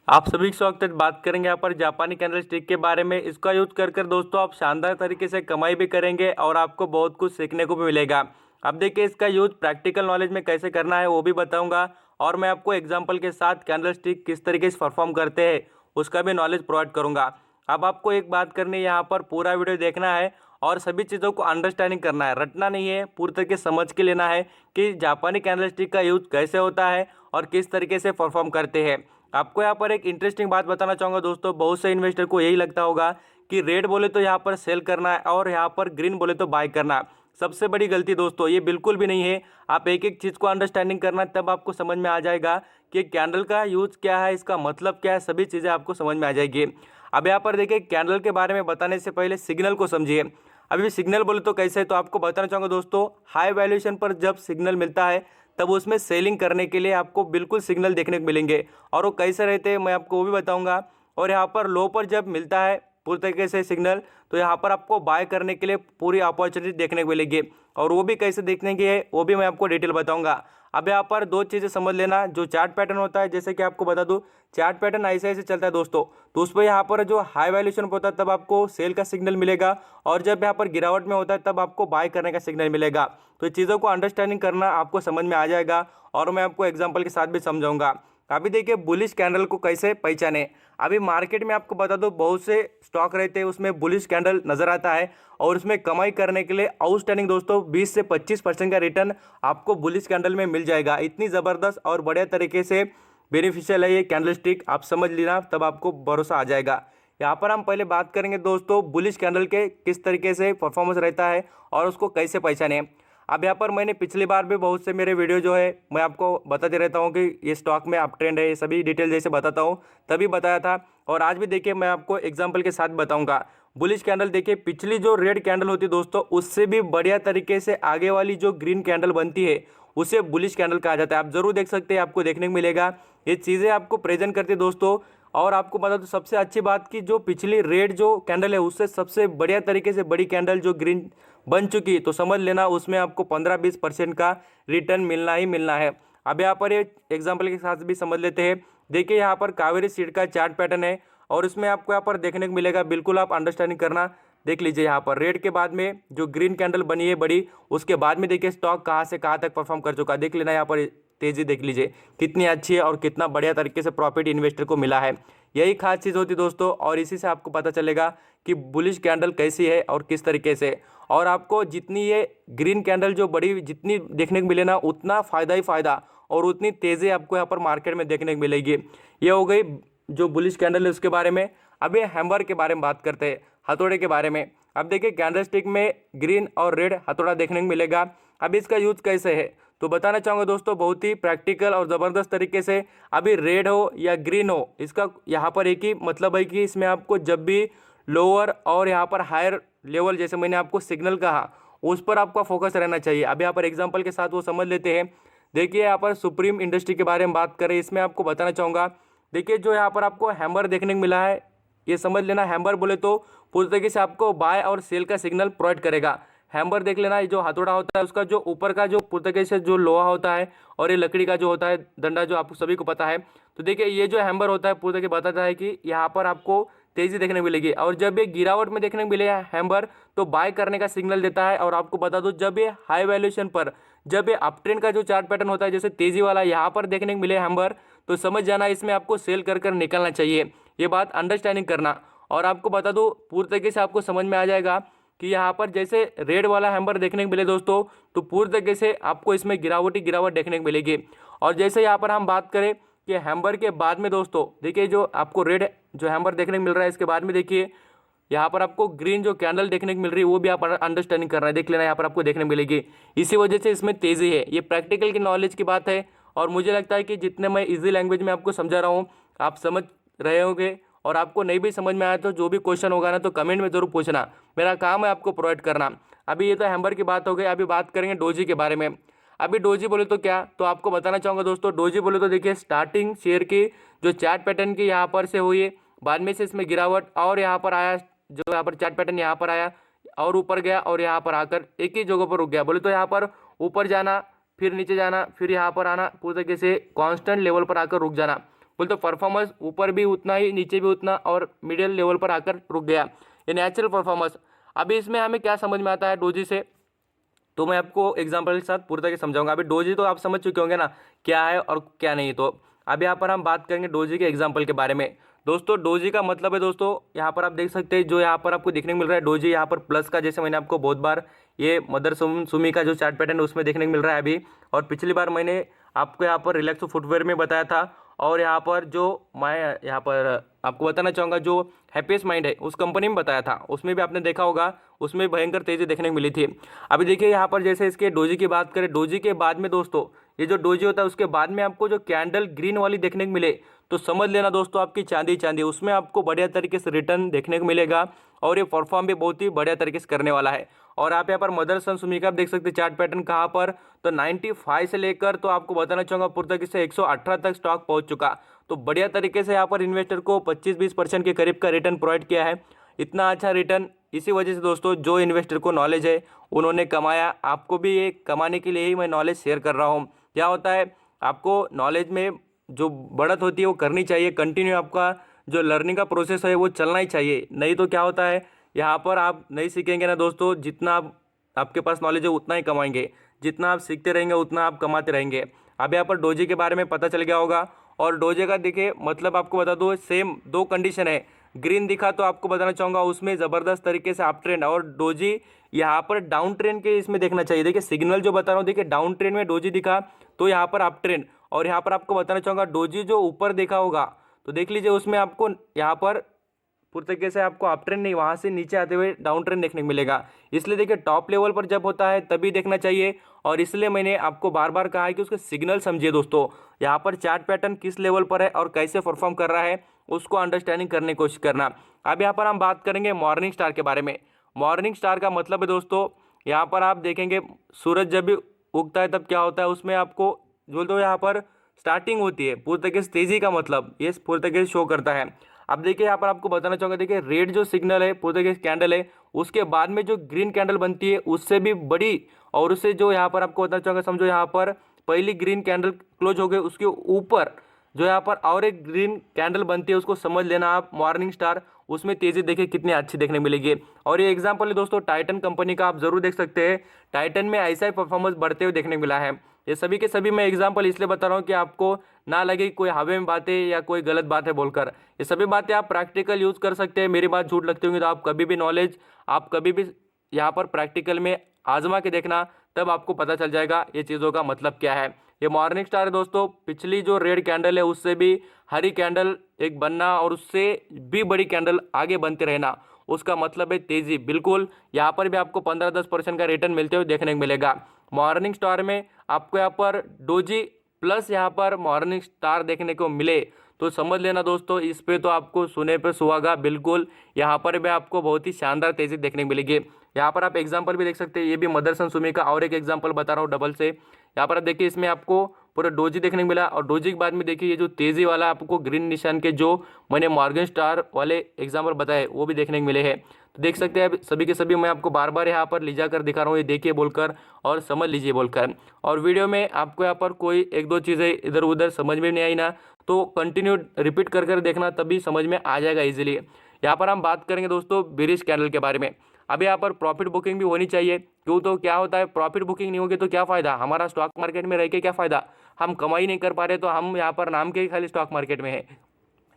आप सभी के स्वागत है। बात करेंगे यहाँ पर जापानी कैंडल स्टिक के बारे में। इसका यूज कर कर दोस्तों आप शानदार तरीके से कमाई भी करेंगे और आपको बहुत कुछ सीखने को भी मिलेगा। अब देखिए इसका यूज प्रैक्टिकल नॉलेज में कैसे करना है वो भी बताऊंगा, और मैं आपको एग्जांपल के साथ कैंडल स्टिक किस तरीके से परफॉर्म करते हैं उसका भी नॉलेज प्रोवाइड करूंगा। अब आपको एक बात करनी है, यहाँ पर पूरा वीडियो देखना है और सभी चीज़ों को अंडरस्टैंडिंग करना है, रटना नहीं है, पूरी तरीके से समझ के लेना है कि जापानी कैंडल स्टिक का यूज कैसे होता है और किस तरीके से परफॉर्म करते हैं। आपको यहाँ पर एक इंटरेस्टिंग बात बताना चाहूँगा दोस्तों, बहुत से इन्वेस्टर को यही लगता होगा कि रेड बोले तो यहाँ पर सेल करना है और यहाँ पर ग्रीन बोले तो बाय करना है। सबसे बड़ी गलती दोस्तों ये बिल्कुल भी नहीं है। आप एक एक चीज़ को अंडरस्टैंडिंग करना, तब आपको समझ में आ जाएगा कि कैंडल का यूज क्या है, इसका मतलब क्या है, सभी चीज़ें आपको समझ में आ जाएगी। अब यहाँ पर देखिए कैंडल के बारे में बताने से पहले सिग्नल को समझिए। अभी सिग्नल बोले तो कैसे है, तो आपको बताना चाहूँगा दोस्तों, हाई वैल्यूएशन पर जब सिग्नल मिलता है तब उसमें सेलिंग करने के लिए आपको बिल्कुल सिग्नल देखने को मिलेंगे, और वो कैसे रहते हैं मैं आपको वो भी बताऊंगा। और यहाँ पर लो पर जब मिलता है पूरी तरीके से सिग्नल, तो यहाँ पर आपको बाय करने के लिए पूरी अपॉर्चुनिटी देखने को मिलेगी, और वो भी कैसे देखने की है वो भी मैं आपको डिटेल बताऊंगा। अब यहाँ पर दो चीज़ें समझ लेना, जो चार्ट पैटर्न होता है, जैसे कि आपको बता दूं चार्ट पैटर्न ऐसे ऐसे चलता है दोस्तों, तो उस पर यहाँ पर जो हाई वैल्यूएशन होता है तब आपको सेल का सिग्नल मिलेगा, और जब यहाँ पर गिरावट में होता है तब आपको बाय करने का सिग्नल मिलेगा। तो चीज़ों को अंडरस्टैंडिंग करना आपको समझ में आ जाएगा, और मैं आपको एग्जाम्पल के साथ भी समझाऊंगा। अभी देखिए बुलिश कैंडल को कैसे पहचाने। अभी मार्केट में आपको बता दो बहुत से स्टॉक रहते हैं उसमें बुलिश कैंडल नजर आता है, और उसमें कमाई करने के लिए आउटस्टैंडिंग दोस्तों 20 से 25% का रिटर्न आपको बुलिश कैंडल में मिल जाएगा। इतनी ज़बरदस्त और बढ़िया तरीके से बेनिफिशियल है ये कैंडल स्टिक, आप समझ लेना तब आपको भरोसा आ जाएगा। यहाँ पर हम पहले बात करेंगे दोस्तों बुलिश कैंडल के किस तरीके से परफॉर्मेंस रहता है और उसको कैसे पहचाने। अब यहाँ पर मैंने पिछली बार भी बहुत से मेरे वीडियो जो है मैं आपको बताते रहता हूँ कि ये स्टॉक में अप ट्रेंड है, ये सभी डिटेल जैसे बताता हूँ तभी बताया था, और आज भी देखिए मैं आपको एग्जांपल के साथ बताऊंगा। बुलिश कैंडल देखिए पिछली जो रेड कैंडल होती है दोस्तों उससे भी बढ़िया तरीके से आगे वाली जो ग्रीन कैंडल बनती है उसे बुलिश कैंडल कहा जाता है। आप जरूर देख सकते हैं, आपको देखने को मिलेगा, ये चीज़ें आपको प्रेजेंट करती है दोस्तों। और आपको बता दो सबसे अच्छी बात की जो पिछली रेड जो कैंडल है उससे सबसे बढ़िया तरीके से बड़ी कैंडल जो ग्रीन बन चुकी, तो समझ लेना उसमें आपको 15-20% का रिटर्न मिलना ही मिलना है। अब यहाँ पर ये एग्जाम्पल के साथ भी समझ लेते हैं। देखिए यहाँ पर कावेरी सीड का चार्ट पैटर्न है, और इसमें आपको यहाँ पर देखने को मिलेगा, बिल्कुल आप अंडरस्टैंडिंग करना। देख लीजिए यहाँ पर रेड के बाद में जो ग्रीन कैंडल बनी है बड़ी, उसके बाद में देखिए स्टॉक कहाँ से कहाँ तक परफॉर्म कर चुका है। देख लेना यहाँ पर तेजी देख लीजिए कितनी अच्छी है और कितना बढ़िया तरीके से प्रॉफिट इन्वेस्टर को मिला है। यही खास चीज़ होती है दोस्तों, और इसी से आपको पता चलेगा कि बुलिश कैंडल कैसी है और किस तरीके से। और आपको जितनी ये ग्रीन कैंडल जो बड़ी जितनी देखने को मिले ना उतना फ़ायदा ही फ़ायदा, और उतनी तेज़ी आपको यहाँ पर मार्केट में देखने को मिलेगी। ये हो गई जो बुलिश कैंडल है उसके बारे में। अब ये हैमर के बारे में बात करते हैं, हथौड़े के बारे में। अब देखिए कैंडल स्टिक में ग्रीन और रेड हथौड़ा देखने को मिलेगा। अब इसका यूज कैसे है तो बताना चाहूँगा दोस्तों, बहुत ही प्रैक्टिकल और ज़बरदस्त तरीके से। अभी रेड हो या ग्रीन हो, इसका यहाँ पर एक ही मतलब है कि इसमें आपको जब भी लोअर और यहाँ पर हायर लेवल, जैसे मैंने आपको सिग्नल कहा, उस पर आपका फोकस रहना चाहिए। अब यहाँ पर एग्जांपल के साथ वो समझ लेते हैं। देखिए यहाँ पर सुप्रीम इंडस्ट्री के बारे में बात करें, इसमें आपको बताना चाहूँगा। देखिए जो यहाँ पर आपको हैमर देखने को मिला है, ये समझ लेना हैमर बोले तो पूरी तरीके से आपको बाय और सेल का सिग्नल प्रोवाइड करेगा। हैमर देख लेना, ये जो हथौड़ा होता है उसका जो ऊपर का जो पूरी तरीके से जो लोहा होता है, और ये लकड़ी का जो होता है डंडा, जो आपको सभी को पता है। तो देखिए ये जो हैमर होता है पूरी तरीके बताता है कि यहाँ पर आपको तेजी देखने को मिलेगी, और जब ये गिरावट में देखने को मिलेगा हैमर तो बाय करने का सिग्नल देता है। और आपको बता दो जब ये हाई वैल्यूएशन पर, जब ये अप ट्रेंड का जो चार्ट पैटर्न होता है जैसे तेजी वाला यहाँ पर देखने को मिले हैमर, तो समझ जाना इसमें आपको सेल कर कर निकलना चाहिए। ये बात अंडरस्टैंडिंग करना। और आपको बता दो पूरी तरीके से आपको समझ में आ जाएगा कि यहाँ पर जैसे रेड वाला हैमर देखने को मिले दोस्तों, तो पूरी तरीके से आपको इसमें गिरावट ही गिरावट देखने को मिलेगी। और जैसे यहाँ पर हम बात करें कि हैमर के बाद में दोस्तों देखिए जो आपको रेड जो हैमर देखने को मिल रहा है, इसके बाद में देखिए यहाँ पर आपको ग्रीन जो कैंडल देखने को मिल रही है वो भी आप अंडरस्टैंडिंग कर रहे हैं। देख लेना यहाँ पर आपको देखने को मिलेगी, इसी वजह से इसमें तेज़ी है। ये प्रैक्टिकल की नॉलेज की बात है, और मुझे लगता है कि जितने मैं इजी लैंग्वेज में आपको समझा रहा हूँ आप समझ रहे होंगे। और आपको नहीं भी समझ में आया तो जो भी क्वेश्चन होगा ना तो कमेंट में ज़रूर पूछना, मेरा काम है आपको प्रोवाइड करना। अभी ये तो हैमर की बात हो गई, अभी बात करेंगे डोजी के बारे में। अभी डोजी बोले तो क्या, तो आपको बताना चाहूँगा दोस्तों, डोजी बोले तो देखिए स्टार्टिंग शेयर की जो चार्ट पैटर्न की यहाँ पर से हुई है, बाद में से इसमें गिरावट, और यहाँ पर आया जो यहाँ पर चार्ट पैटर्न यहाँ पर आया और ऊपर गया, और यहाँ पर आकर एक ही जगह पर रुक गया। बोले तो यहाँ पर ऊपर जाना, फिर नीचे जाना, फिर यहाँ पर आना, पूरी तरीके से कांस्टेंट लेवल पर आकर रुक जाना। बोलते परफॉर्मेंस ऊपर भी उतना ही, नीचे भी उतना, और मिडिल लेवल पर आकर रुक गया, ये नेचुरल परफॉर्मेंस। अभी इसमें हमें क्या समझ में आता है डोजी से, तो मैं आपको एग्जांपल के साथ पूरी तरह से समझाऊंगा। अभी डोजी तो आप समझ चुके होंगे ना क्या है और क्या नहीं। तो अभी यहाँ पर हम बात करेंगे डोजी के एग्जांपल के बारे में। दोस्तों डोजी का मतलब है, दोस्तों यहाँ पर आप देख सकते हैं जो यहाँ पर आपको देखने को मिल रहा है डोजी, यहाँ पर प्लस का, जैसे मैंने आपको बहुत बार ये मदर सुमी का जो चार्ट पैटर्न है उसमें देखने को मिल रहा है अभी, और पिछली बार मैंने आपको यहाँ पर रिलैक्स फुटवेयर में बताया था, और यहाँ पर जो मैं यहाँ पर आपको बताना चाहूँगा जो हैप्पीएस्ट माइंड है उस कंपनी में बताया था, उसमें भी आपने देखा होगा, उसमें भयंकर तेजी देखने को मिली थी। अभी देखिए यहाँ पर जैसे इसके डोजी की बात करें, डोजी के बाद में दोस्तों ये जो डोजी होता है उसके बाद में आपको जो कैंडल ग्रीन वाली देखने को मिले तो समझ लेना दोस्तों आपकी चांदी चांदी, उसमें आपको बढ़िया तरीके से रिटर्न देखने को मिलेगा, और ये परफॉर्म भी बहुत ही बढ़िया तरीके से करने वाला है। और आप यहाँ पर मदरसन सुमी का आप देख सकते हैं चार्ट पैटर्न कहाँ पर, तो 95 से लेकर तो आपको बताना चाहूँगा पुर्तगाल से 118 तक स्टॉक पहुँच चुका। तो बढ़िया तरीके से यहाँ पर इन्वेस्टर को 25-20% के करीब का रिटर्न प्रोवाइड किया है। इतना अच्छा रिटर्न इसी वजह से दोस्तों जो इन्वेस्टर को नॉलेज है उन्होंने कमाया। आपको भी ये कमाने के लिए ही मैं नॉलेज शेयर कर रहा हूँ। क्या होता है, आपको नॉलेज में जो बढ़त होती है वो करनी चाहिए, कंटिन्यू आपका जो लर्निंग का प्रोसेस है वो चलना ही चाहिए। नहीं तो क्या होता है, यहाँ पर आप नहीं सीखेंगे ना दोस्तों, जितना आपके पास नॉलेज है उतना ही कमाएंगे, जितना आप सीखते रहेंगे उतना आप कमाते रहेंगे। अब यहाँ पर डोजी के बारे में पता चल गया होगा। और डोजे का देखिए मतलब आपको बता दो, सेम दो कंडीशन है, ग्रीन दिखा तो आपको बताना चाहूँगा उसमें ज़बरदस्त तरीके से अप ट्रेंड, और डोजी यहाँ पर डाउन ट्रेंड के इसमें देखना चाहिए। देखिए सिग्नल जो बता रहा हूँ, देखिए डाउन ट्रेंड में डोजी दिखा तो यहाँ पर अप ट्रेंड, और यहाँ पर आपको बताना चाहूँगा डोजी जो ऊपर देखा होगा तो देख लीजिए उसमें आपको यहाँ पर पूरी तरीके से आपको अप ट्रेंड नहीं, वहाँ से नीचे आते हुए डाउन ट्रेंड देखने को मिलेगा। इसलिए देखिए टॉप लेवल पर जब होता है तभी देखना चाहिए, और इसलिए मैंने आपको बार बार कहा है कि उसके सिग्नल समझिए दोस्तों, यहाँ पर चार्ट पैटर्न किस लेवल पर है और कैसे परफॉर्म कर रहा है उसको अंडरस्टैंडिंग करने की कोशिश करना। अब यहाँ पर हम बात करेंगे मॉर्निंग स्टार के बारे में। मॉर्निंग स्टार का मतलब है दोस्तों, यहाँ पर आप देखेंगे सूरज जब भी उगता है तब क्या होता है, उसमें आपको बोल दो यहाँ पर स्टार्टिंग होती है पूरी तरीके से तेजी का, मतलब ये पूरी तरीके से शो करता है। अब देखिए यहाँ पर आपको बताना चाहूँगा, देखिए रेड जो सिग्नल है पूरी तरीके से कैंडल है, उसके बाद में जो ग्रीन कैंडल बनती है उससे भी बड़ी, और उससे जो यहाँ पर आपको बताना चाहूँगा, समझो यहाँ पर पहली ग्रीन कैंडल क्लोज हो गई, उसके ऊपर जो यहाँ पर और एक ग्रीन कैंडल बनती है उसको समझ लेना आप मॉर्निंग स्टार, उसमें तेजी देखिए कितनी अच्छी देखने मिलेगी। और ये एग्जांपल है दोस्तों टाइटन कंपनी का, आप जरूर देख सकते हैं टाइटन में ऐसा ही परफॉर्मेंस बढ़ते हुए देखने को मिला है। ये सभी के सभी मैं एग्जांपल इसलिए बता रहा हूँ कि आपको ना लगे कोई हवा में बातें या कोई गलत बात है बोलकर, ये सभी बातें आप प्रैक्टिकल यूज़ कर सकते हैं। मेरी बात झूठ लगती होंगी तो आप कभी भी नॉलेज आप कभी भी यहाँ पर प्रैक्टिकल में आजमा के देखना, तब आपको पता चल जाएगा ये चीज़ों का मतलब क्या है। ये मॉर्निंग स्टार है दोस्तों, पिछली जो रेड कैंडल है उससे भी हरी कैंडल एक बनना और उससे भी बड़ी कैंडल आगे बनते रहना, उसका मतलब है तेजी। बिल्कुल यहाँ पर भी आपको 15-10% का रिटर्न मिलते हुए देखने को मिलेगा। मॉर्निंग स्टार में आपको यहाँ पर डोजी प्लस यहाँ पर मॉर्निंग स्टार देखने को मिले तो समझ लेना दोस्तों, इस पे तो आपको सुने पे सुहागा। बिल्कुल यहाँ पर भी आपको बहुत ही शानदार तेजी देखने को मिलेगी। यहाँ पर आप एग्जांपल भी देख सकते हैं, ये भी मदरसन सुमी का और एक एग्जांपल बता रहा हूँ डबल से। यहाँ पर आप देखिए इसमें आपको पूरा डोजी देखने को मिला, और डोजी के बाद में देखिए ये जो तेजी वाला आपको ग्रीन निशान के जो मैंने मॉर्गन स्टार वाले एग्जाम्पल बताए वो भी देखने को मिले हैं। तो देख सकते हैं सभी के सभी मैं आपको बार बार यहाँ पर ले जाकर दिखा रहा हूँ, ये देखिए बोलकर और समझ लीजिए बोलकर। और वीडियो में आपको यहाँ पर कोई एक दो चीज़ें इधर उधर समझ में नहीं आई ना तो कंटिन्यू रिपीट कर कर देखना, तभी समझ में आ जाएगा इजीली। यहाँ पर हम बात करेंगे दोस्तों बेरिश कैंडल के बारे में। अब यहाँ पर प्रॉफिट बुकिंग भी होनी चाहिए, क्यों तो क्या होता है प्रॉफिट बुकिंग नहीं होगी तो क्या फ़ायदा, हमारा स्टॉक मार्केट में रह के क्या फ़ायदा, हम कमाई नहीं कर पा रहे तो हम यहाँ पर नाम के ही खाली स्टॉक मार्केट में है।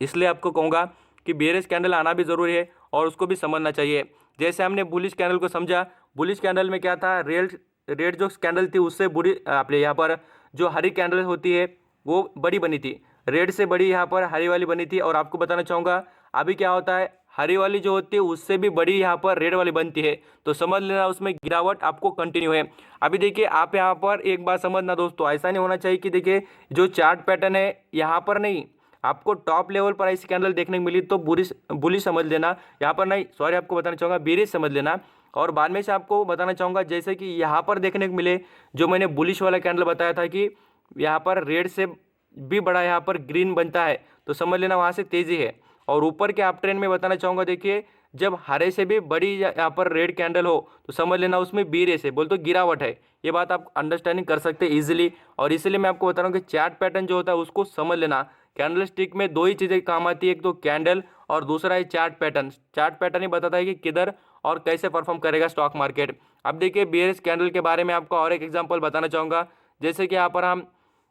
इसलिए आपको कहूँगा कि बेरिश कैंडल आना भी ज़रूरी है और उसको भी समझना चाहिए। जैसे हमने बुलिश कैंडल को समझा, बुलिश कैंडल में क्या था, रेड जो कैंडल थी उससे बुरी आपने यहाँ पर जो हरी कैंडल होती है वो बड़ी बनी थी, रेड से बड़ी यहाँ पर हरी वाली बनी थी। और आपको बताना चाहूँगा अभी क्या होता है, हरी वाली जो होती है उससे भी बड़ी यहाँ पर रेड वाली बनती है, तो समझ लेना उसमें गिरावट आपको कंटिन्यू है। अभी देखिए आप यहाँ पर एक बात समझना दोस्तों, ऐसा नहीं होना चाहिए कि देखिए जो चार्ट पैटर्न है यहाँ पर नहीं, आपको टॉप लेवल पर ऐसी कैंडल देखने को मिली तो बुलिश समझ लेना, यहाँ पर नहीं सॉरी आपको बताना चाहूँगा बेरिश समझ लेना। और बाद में से आपको बताना चाहूँगा जैसे कि यहाँ पर देखने को मिले जो मैंने बुलिश वाला कैंडल बताया था कि यहाँ पर रेड से भी बड़ा यहाँ पर ग्रीन बनता है तो समझ लेना वहाँ से तेज़ी है। और ऊपर के आप ट्रेंड में बताना चाहूँगा देखिए जब हरे से भी बड़ी यहाँ पर रेड कैंडल हो तो समझ लेना उसमें बी रे से बोल तो गिरावट है। ये बात आप अंडरस्टैंडिंग कर सकते हैं इजीली, और इसीलिए मैं आपको बता रहा हूँ कि चार्ट पैटर्न जो होता है उसको समझ लेना कैंडल स्टिक में दो ही चीज़ें काम आती है, एक तो कैंडल और दूसरा है चार्ट पैटर्न। चार्ट पैटर्न ही बताता है कि किधर और कैसे परफॉर्म करेगा स्टॉक मार्केट। अब देखिए बियरिश कैंडल के बारे में आपको और एक एग्जांपल बताना चाहूँगा। जैसे कि यहाँ पर हम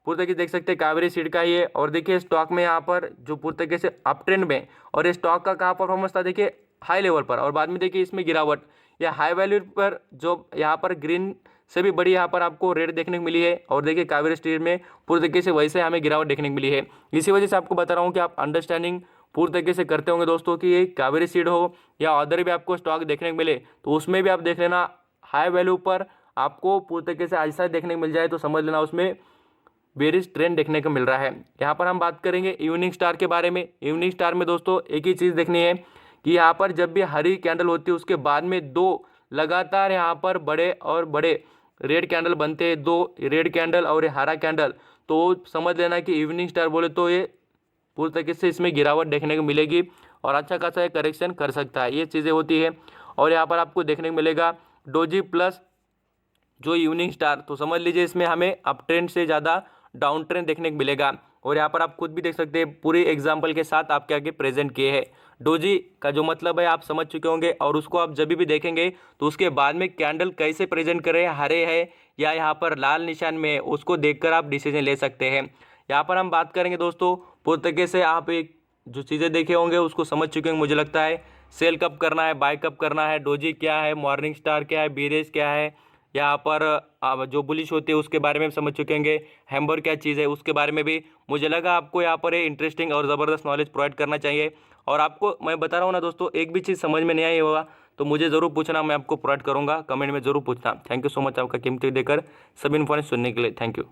पूरी तरीके से देख सकते हैं कावेरी सीड का ही है, और देखिए स्टॉक में यहाँ पर जो पूरी तरीके से अप ट्रेंड में, और ये स्टॉक का कहाँ परफॉर्मेंस था देखिए हाई लेवल पर, और बाद में देखिए इसमें गिरावट या हाई वैल्यू पर जो यहाँ पर ग्रीन से भी बड़ी यहाँ पर आपको रेट देखने को मिली है, और देखिए कावेरी स्टील में पूरी तरीके से वैसे हमें गिरावट देखने को मिली है। इसी वजह से आपको बता रहा हूँ कि आप अंडरस्टैंडिंग पूरी तरीके से करते होंगे दोस्तों कि ये कावेरी सीड हो या अदर भी आपको स्टॉक देखने को मिले तो उसमें भी आप देख लेना हाई वैल्यू पर आपको पूरी तरीके से ऐसा देखने को मिल जाए तो समझ लेना उसमें बेरिश ट्रेंड देखने को मिल रहा है। यहाँ पर हम बात करेंगे इवनिंग स्टार के बारे में। इवनिंग स्टार में दोस्तों एक ही चीज़ देखनी है कि यहाँ पर जब भी हरी कैंडल होती है उसके बाद में दो लगातार यहाँ पर बड़े और बड़े रेड कैंडल बनते हैं, दो रेड कैंडल और हरा कैंडल, तो समझ लेना कि इवनिंग स्टार बोले तो ये पूरी तरीके से इसमें गिरावट देखने को मिलेगी और अच्छा खासा करेक्शन कर सकता है, ये चीज़ें होती है। और यहाँ पर आपको देखने को मिलेगा डोजी प्लस जो इवनिंग स्टार, तो समझ लीजिए इसमें हमें अप ट्रेंड से ज़्यादा डाउन ट्रेंड देखने को मिलेगा। और यहाँ पर आप खुद भी देख सकते हैं पूरे एग्जाम्पल के साथ आपके आगे प्रेजेंट किए हैं। डोजी का जो मतलब है आप समझ चुके होंगे, और उसको आप जब भी देखेंगे तो उसके बाद में कैंडल कैसे प्रेजेंट करें, हरे है या यहाँ पर लाल निशान में है, उसको देखकर आप डिसीजन ले सकते हैं। यहाँ पर हम बात करेंगे दोस्तों पूरी तरीके से आप एक जो चीज़ें देखे होंगे उसको समझ चुके होंगे मुझे लगता है। सेल कब करना है, बाय कब करना है, डोजी क्या है, मॉर्निंग स्टार क्या है, बीरेज क्या है, यहाँ पर जो बुलिश होती है उसके बारे में समझ चुके होंगे, हैम्बर क्या चीज़ है उसके बारे में भी मुझे लगा आपको यहाँ पर इंटरेस्टिंग और ज़बरदस्त नॉलेज प्रोवाइड करना चाहिए। और आपको मैं बता रहा हूँ ना दोस्तों, एक भी चीज़ समझ में नहीं आई होगा तो मुझे ज़रूर पूछना, मैं आपको प्रोवाइड करूँगा, कमेंट में ज़रूर पूछना। थैंक यू सो मच आपका कीमती देकर सभी इन्फॉर्मेशन सुनने के लिए, थैंक यू।